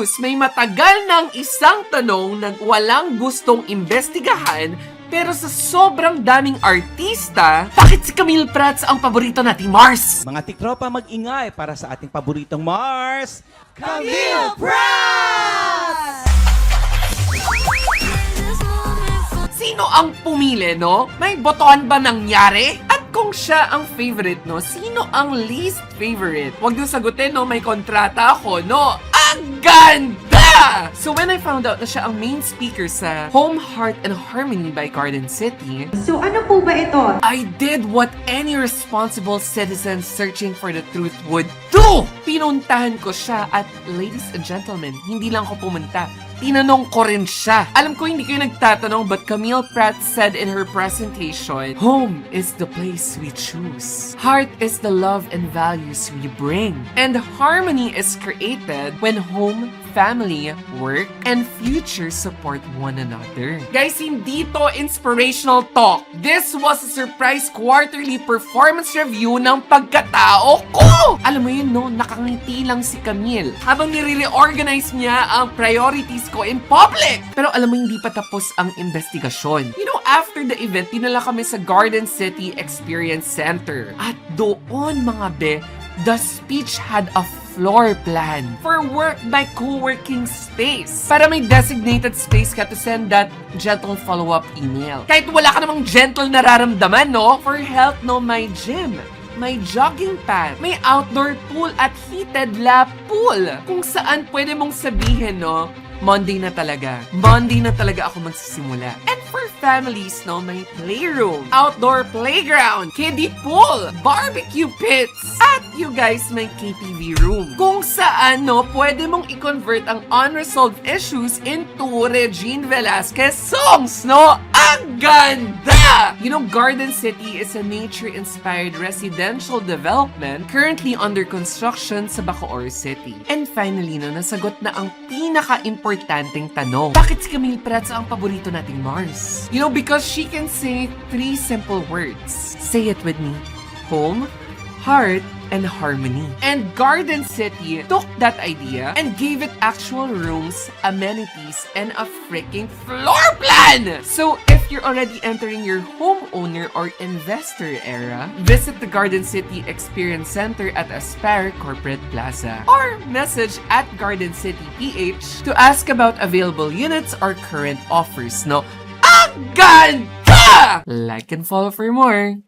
choose. May matagal ng isang tanong na walang gustong imbestigahan, pero sa sobrang daming artista, bakit si Camille Prats ang paborito nating Mars? Mga tiktropa, mag-ingay para sa ating paboritong Mars, Camille Prats! Sino ang pumili, no? May botohan ba nangyari? At kung siya ang favorite, no? Sino ang least favorite? Huwag niyo sagutin, no? May kontrata ako, no? Ang ganda! So when I found out na siya ang main speaker sa Home, Heart, and Harmony by Garden City, So ano po ba ito? I did what any responsible citizen searching for the truth would do! Pinuntahan ko siya at ladies and gentlemen, hindi lang ako pumunta. Tinanong ko rin siya. Alam ko hindi kayo nagtatanong, but Camille Prats said in her presentation, home is the place we choose. Heart is the love and values we bring. And harmony is created when home, family, work, and future support one another. Guys, hindi to inspirational talk. This was a surprise quarterly performance review ng pagkatao ko! Alam mo yun, no? Nakangiti lang si Camille habang nire-reorganize niya ang priorities ko in public. Pero alam mo, hindi pa tapos ang investigasyon. You know, after the event, dinala kami sa Garden City Experience Center. At doon, mga be, the speech had a floor plan for work by co-working space. Para may designated space ka to send that gentle follow-up email. Kahit wala ka namang gentle nararamdaman, no? For help, no? May gym. May jogging pad, may outdoor pool at heated lap pool. Kung saan pwede mong sabihin, no? Monday na talaga. Monday na talaga ako magsisimula. And for families, no, may playroom, outdoor playground, kiddie pool, barbecue pits, at you guys may KTV room. Kung saan, no, pwede mong i-convert ang unresolved issues into Regine Velasquez songs, no? Ang ganda! You know, Garden City is a nature-inspired residential development currently under construction sa Bacoor City. And finally, no, nasagot na ang pinaka-importanting tanong. Bakit si Camille Prats ang paborito nating Mars? You know, because she can say 3 simple words. Say it with me. Home, heart, and harmony. And Garden City took that idea and gave it actual rooms, amenities, and a freaking floor plan! So, if you're already entering your homeowner or investor era, visit the Garden City Experience Center at Aspire Corporate Plaza. Or message at Garden City PH to ask about available units or current offers, no? Ang ganda! Like and follow for more.